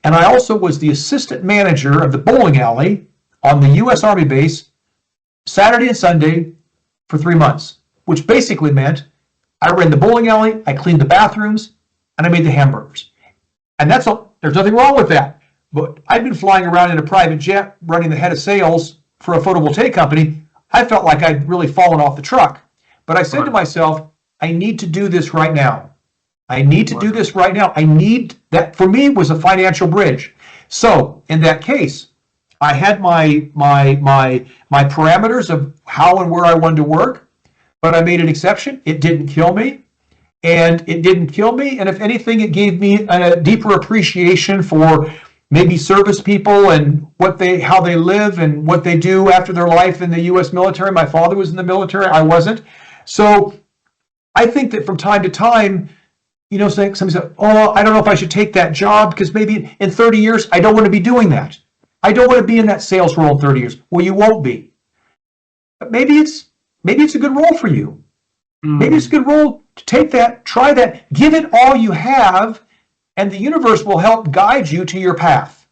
And I also was the assistant manager of the bowling alley on the U.S. Army base Saturday and Sunday for 3 months, which basically meant I ran the bowling alley, I cleaned the bathrooms, and I made the hamburgers. And that's all. There's nothing wrong with that. But I'd been flying around in a private jet running the head of sales for a photovoltaic company. I felt like I'd really fallen off the truck. But I said to myself, I need to do this right now. I need to do this right now. I need that. For me, was a financial bridge. So in that case, I had my parameters of how and where I wanted to work, but I made an exception. It didn't kill me. And if anything, it gave me a deeper appreciation for maybe service people and how they live and what they do after their life in the U.S. military. My father was in the military. I wasn't. So I think that from time to time, you know, somebody said, oh, I don't know if I should take that job because maybe in 30 years, I don't want to be doing that. I don't want to be in that sales role in 30 years. Well, you won't be. But maybe it's a good role for you. Maybe it's a good role to take that, try that, give it all you have, and the universe will help guide you to your path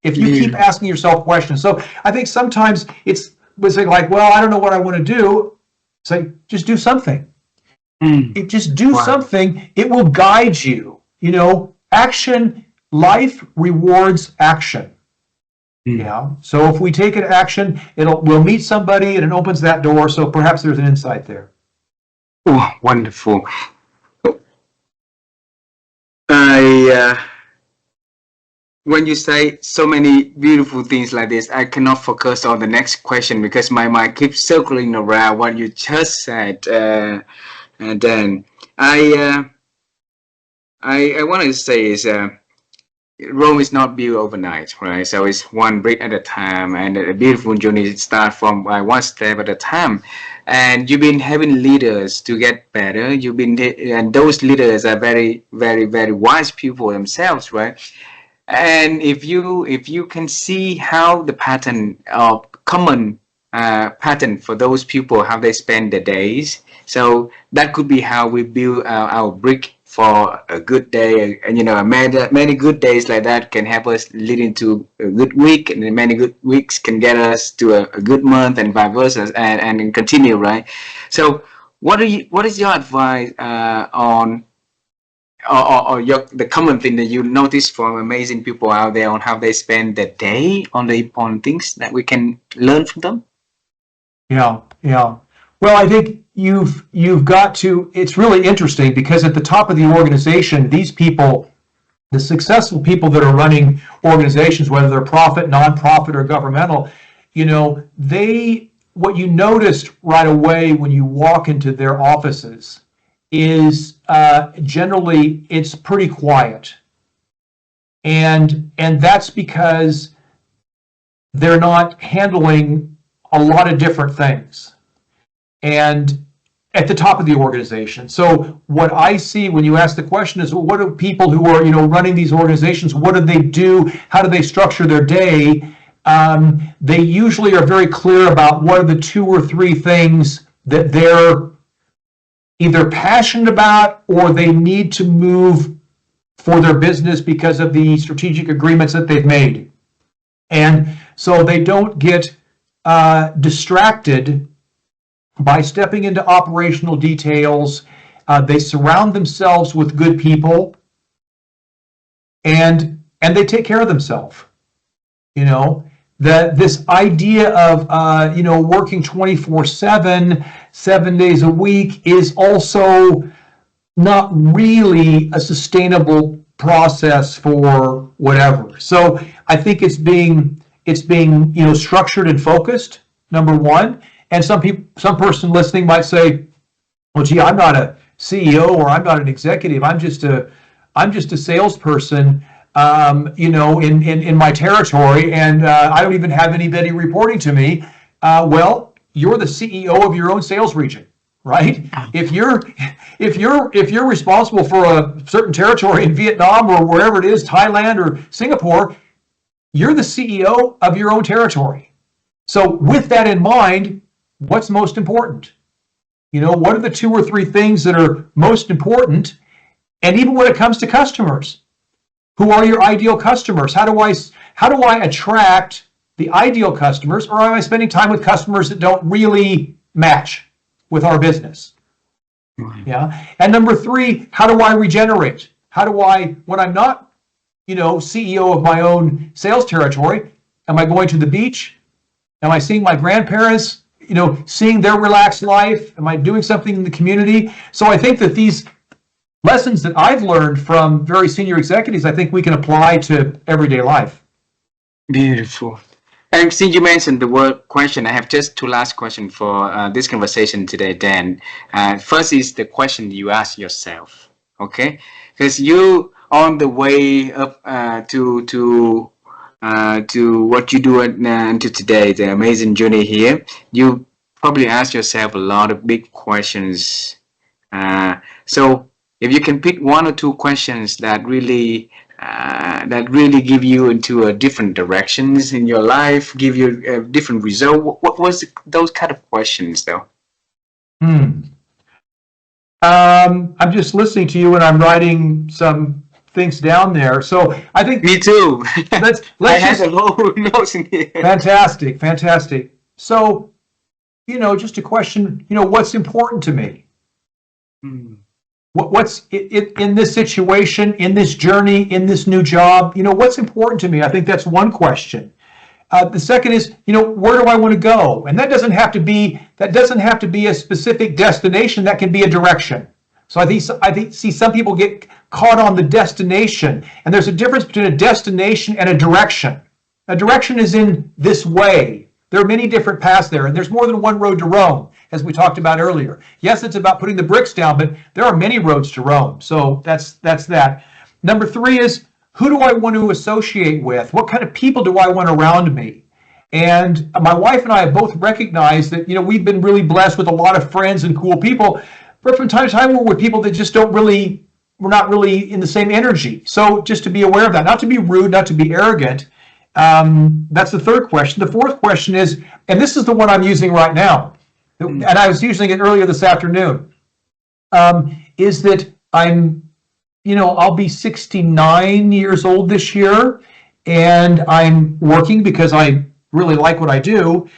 if you keep asking yourself questions. So I think sometimes it's like, well, I don't know what I want to do. It's like, just do something. Just do something. It will guide you. You know, action, life rewards action. Yeah. So if we take an action, we'll meet somebody and it opens that door. So perhaps there's an insight there. Oh, wonderful. When you say so many beautiful things like this, I cannot focus on the next question because my mind keeps circling around what you just said. And then I wanted to say is Rome is not built overnight, right? So it's one brick at a time, and a beautiful journey starts from one step at a time. And you've been having leaders to get better. And those leaders are very, very, very wise people themselves, right? And if you can see how the pattern of common pattern for those people, how they spend their days, so that could be how we build our brick for a good day. And many good days like that can help us lead into a good week, and then many good weeks can get us to a good month, and vice versa, and continue, right? So what is your advice or the common thing that you notice from amazing people out there on how they spend their day on the important things that we can learn from them? Yeah, yeah. Well, I think you've got to, it's really interesting because at the top of the organization, these people, the successful people that are running organizations, whether they're profit, nonprofit, or governmental, what you noticed right away when you walk into their offices is generally it's pretty quiet. And that's because they're not handling a lot of different things. And at the top of the organization. So what I see when you ask the question is, well, what do people who are running these organizations, what do they do? How do they structure their day? They usually are very clear about what are the 2 or 3 things that they're either passionate about or they need to move for their business because of the strategic agreements that they've made. And so they don't get distracted by stepping into operational details. They surround themselves with good people, and they take care of themselves. This idea of working 24/7, 7 days a week is also not really a sustainable process for whatever. So I think it's being structured and focused, number one. And some person listening might say, well, gee, I'm not a CEO or I'm not an executive. I'm just a salesperson, in my territory, and I don't even have anybody reporting to me. Well, you're the CEO of your own sales region, right? If you're responsible for a certain territory in Vietnam or wherever it is, Thailand or Singapore, you're the CEO of your own territory. So with that in mind, what's most important? What are the 2 or 3 things that are most important? And even when it comes to customers, who are your ideal customers? How do I attract the ideal customers, or am I spending time with customers that don't really match with our business? Yeah. And number 3, how do I regenerate? How do I, when I'm not, CEO of my own sales territory, am I going to the beach? Am I seeing my grandparents? Seeing their relaxed life? Am I doing something in the community? So I think that these lessons that I've learned from very senior executives, I think we can apply to everyday life. Beautiful. And since you mentioned the word question, I have just 2 last questions for this conversation today, Dan. First is the question you ask yourself, okay? Because you on the way up to what you do until today, the amazing journey here, you probably ask yourself a lot of big questions. So if you can pick 1 or 2 questions that really give you into a different directions in your life, give you a different result, what was those kind of questions though? I'm just listening to you and I'm writing some things down there. So I think me too. let's I had a whole notes in here. Fantastic. So, just a question, what's important to me? What's in this situation, in this journey, in this new job, what's important to me? I think that's one question. The second is, where do I want to go? And that doesn't have to be a specific destination. That can be a direction. So I think see some people get caught on the destination, and there's a difference between a destination and a direction. A direction is in this way. There are many different paths there, and there's more than one road to Rome, as we talked about earlier. Yes, it's about putting the bricks down, but there are many roads to Rome. So that's that. Number 3 is, who do I want to associate with? What kind of people do I want around me? And my wife and I have both recognized that, we've been really blessed with a lot of friends and cool people, but from time to time we're with people that just we're not really in the same energy. So just to be aware of that, not to be rude, not to be arrogant. That's the third question. The fourth question is, and this is the one I'm using right now, and I was using it earlier this afternoon, is that I'll be 69 years old this year, and I'm working because I really like what I do,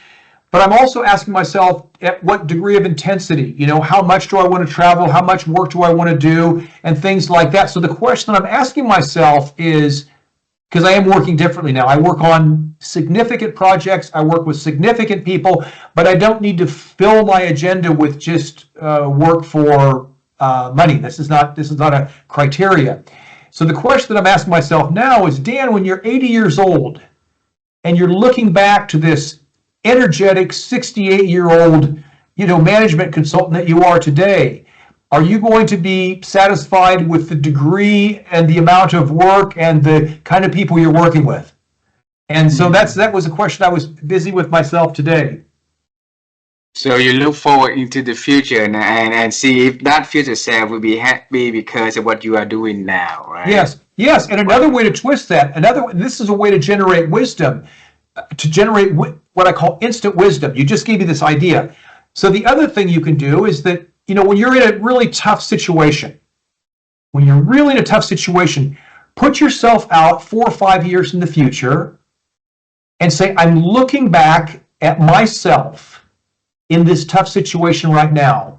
but I'm also asking myself at what degree of intensity, how much do I want to travel, how much work do I want to do, and things like that. So the question that I'm asking myself is, because I am working differently now, I work on significant projects, I work with significant people, but I don't need to fill my agenda with just work for money. This is not a criteria. So the question that I'm asking myself now is, Dan, when you're 80 years old and you're looking back to this energetic 68-year-old, management consultant that you are today, are you going to be satisfied with the degree and the amount of work and the kind of people you're working with? And so that was a question I was busy with myself today. So you look forward into the future and see if that future self will be happy because of what you are doing now, right? Yes. And another way to twist that, this is a way to generate wisdom, to generate what I call instant wisdom. You just gave me this idea. So the other thing you can do is that, when you're in a really tough situation, put yourself out 4 or 5 years in the future and say, I'm looking back at myself in this tough situation right now.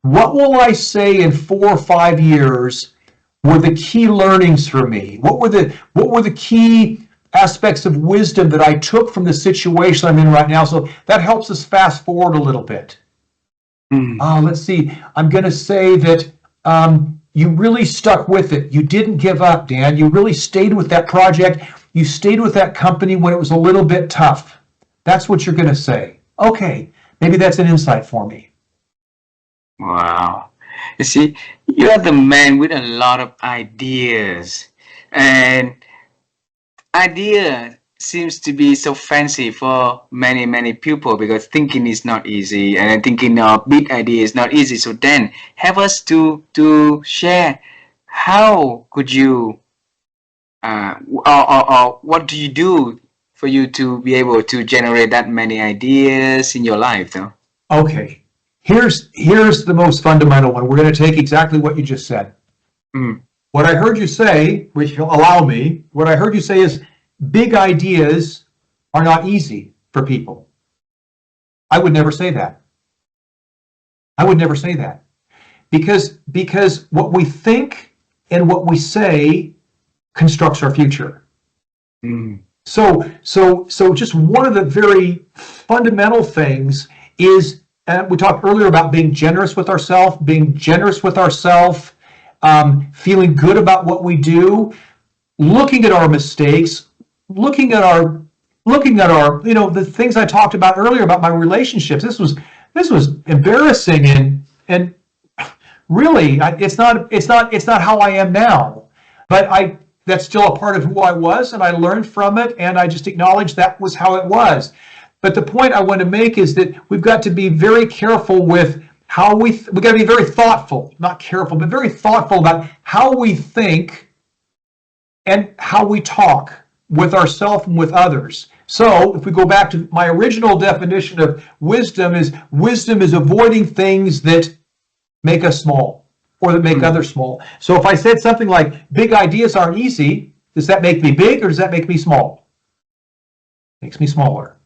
What will I say in 4 or 5 years were the key learnings for me? What were the key aspects of wisdom that I took from the situation I'm in right now? So that helps us fast forward a little bit. Let's see. I'm going to say that you really stuck with it. You didn't give up, Dan. You really stayed with that project. You stayed with that company when it was a little bit tough. That's what you're going to say. Okay, maybe that's an insight for me. Wow. You see, you are the man with a lot of ideas. And idea seems to be so fancy for many people because thinking is not easy, and thinking of big ideas is not easy. So then have us to share how could you or what do you do for you to be able to generate that many ideas in your life, though? Okay, here's the most fundamental one. We're going to take exactly what you just said. What I heard you say, which will allow me, what I heard you say is, big ideas are not easy for people. I would never say that. Because what we think and what we say constructs our future. So just one of the very fundamental things is, we talked earlier about being generous with ourselves, feeling good about what we do, looking at our mistakes, looking at our the things I talked about earlier about my relationships. This was embarrassing, and really it's not how I am now, but that's still a part of who I was, and I learned from it, and I just acknowledged that was how it was. But the point I want to make is that we've got to be very careful with how we got to be very thoughtful, not careful, but very thoughtful about how we think and how we talk with ourselves and with others. So if we go back to my original definition of wisdom is avoiding things that make us small or that make others small. So if I said something like big ideas aren't easy, does that make me big or does that make me small? Makes me smaller.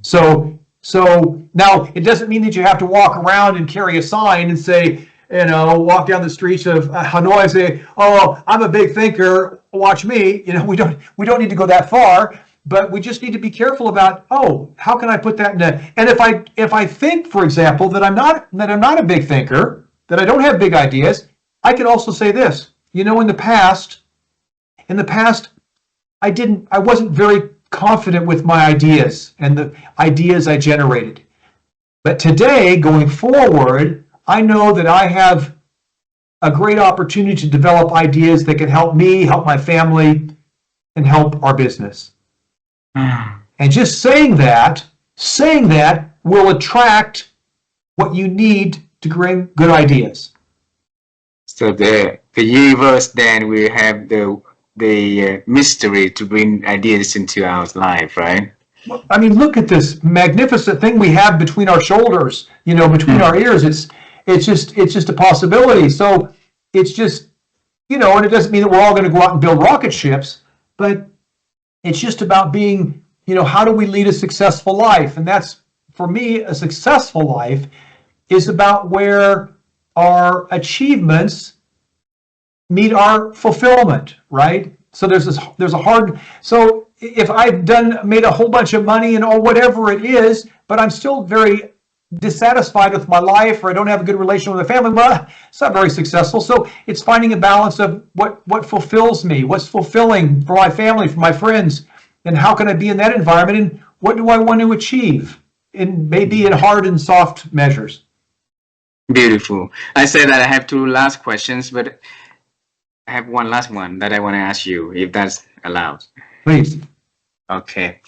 So now it doesn't mean that you have to walk around and carry a sign and say, walk down the streets of Hanoi and say, "Oh, I'm a big thinker. Watch me." We don't need to go that far, but we just need to be careful about, how can I put that in a? And if I think, for example, that I'm not a big thinker, that I don't have big ideas, I can also say this. In the past, I wasn't very confident with my ideas and the ideas I generated. But today, going forward, I know that I have a great opportunity to develop ideas that can help me, help my family, and help our business. And just saying that will attract what you need to bring good ideas. So the universe then will have the mystery to bring ideas into our life, right? I mean, look at this magnificent thing we have between our shoulders, between our ears. It's just a possibility. So it's just, and it doesn't mean that we're all going to go out and build rocket ships, but it's just about being, how do we lead a successful life? And that's, for me, a successful life is about where our achievements meet our fulfillment, right? So there's a hard, so if I've made a whole bunch of money and whatever it is, but I'm still very dissatisfied with my life, or I don't have a good relation with my family, well, it's not very successful. So it's finding a balance of what fulfills me, what's fulfilling for my family, for my friends, and how can I be in that environment, and what do I want to achieve, in maybe in hard and soft measures. Beautiful. I say that I have two last questions, but I have one last one that I want to ask you, if that's allowed. Please. Okay.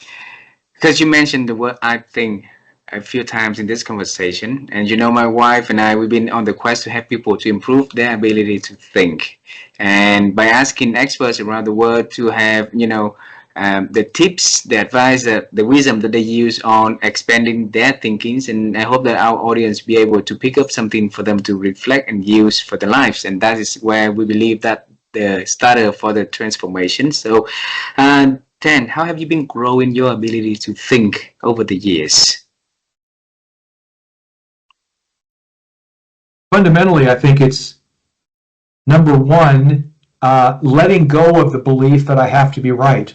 Because you mentioned the word "I think" a few times in this conversation, and my wife and I, we've been on the quest to help people to improve their ability to think, and by asking experts around the world to have the tips, the advice, the wisdom that they use on expanding their thinkings. And I hope that our audience be able to pick up something for them to reflect and use for their lives. And that is where we believe that the starter for the transformation. So, Dan, how have you been growing your ability to think over the years? Fundamentally, I think it's, number one, letting go of the belief that I have to be right.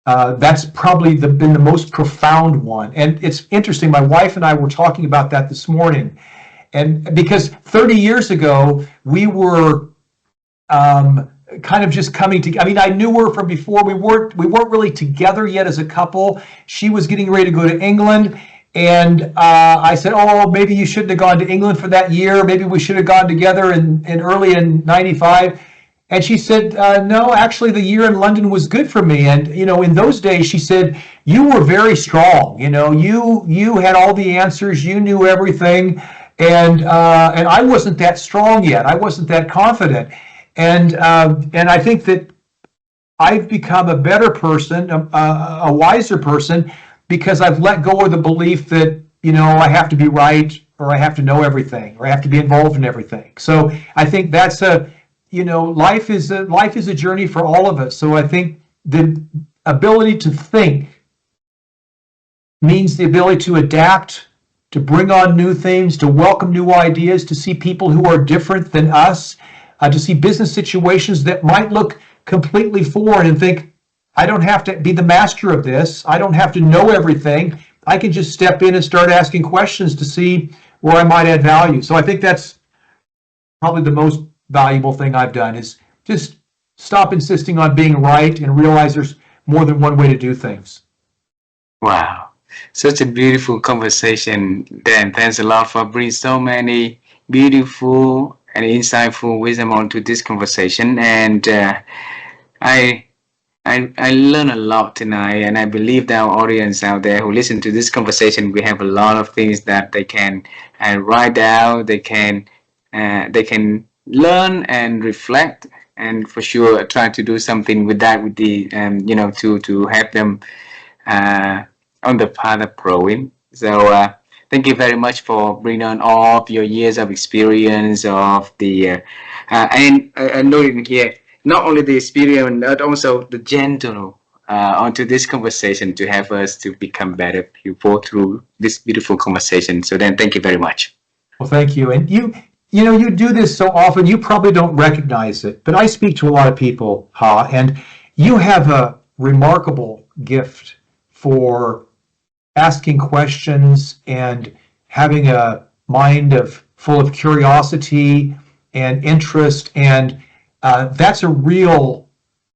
That's probably been the most profound one. And it's interesting, my wife and I were talking about that this morning. And because 30 years ago, we were kind of just coming together. I mean, I knew her from before. We weren't really together yet as a couple. She was getting ready to go to England. And I said, oh, maybe you shouldn't have gone to England for that year. Maybe we should have gone together in early in 95. And she said, no, actually, the year in London was good for me. And, in those days, she said, you were very strong. You had all the answers. You knew everything. And I wasn't that strong yet. I wasn't that confident. And I think that I've become a better person, a wiser person, because I've let go of the belief that, I have to be right, or I have to know everything, or I have to be involved in everything. So I think that's life is a journey for all of us. So I think the ability to think means the ability to adapt, to bring on new things, to welcome new ideas, to see people who are different than us, to see business situations that might look completely foreign and think, I don't have to be the master of this. I don't have to know everything. I can just step in and start asking questions to see where I might add value. So I think that's probably the most valuable thing I've done, is just stop insisting on being right and realize there's more than one way to do things. Wow. Such a beautiful conversation, Dan. Thanks a lot for bringing so many beautiful and insightful wisdom onto this conversation. And I learned a lot tonight, and I believe that our audience out there who listen to this conversation, we have a lot of things that they can write down, they can learn and reflect, and for sure try to do something with that, with the to help them on the path of growing. So thank you very much for bringing on all of your years of experience of the and noting here not only the experience but also the gentle onto this conversation to have us to become better people through this beautiful conversation. So then, thank you very much. Well, thank you. And you do this so often, you probably don't recognize it, but I speak to a lot of people, and you have a remarkable gift for asking questions and having a mind full of curiosity and interest, and that's a real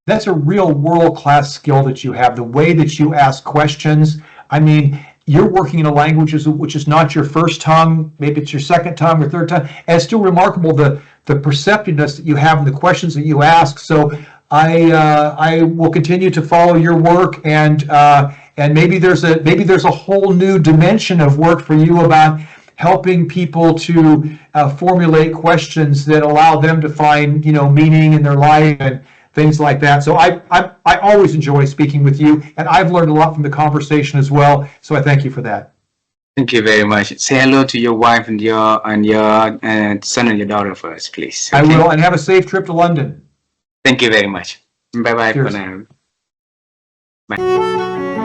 world-class skill that you have. The way that you ask questions. I mean, you're working in a language which is not your first tongue, maybe it's your second tongue or third tongue, and it's still remarkable the perceptiveness that you have and the questions that you ask. So I will continue to follow your work, and maybe there's a whole new dimension of work for you about helping people to formulate questions that allow them to find meaning in their life and things like that. So I always enjoy speaking with you, and I've learned a lot from the conversation as well. So I thank you for that. Thank you very much. Say hello to your wife and your son and your daughter first, please. Okay? I will, and have a safe trip to London. Thank you very much. Bye bye for Cheers. now. Bye.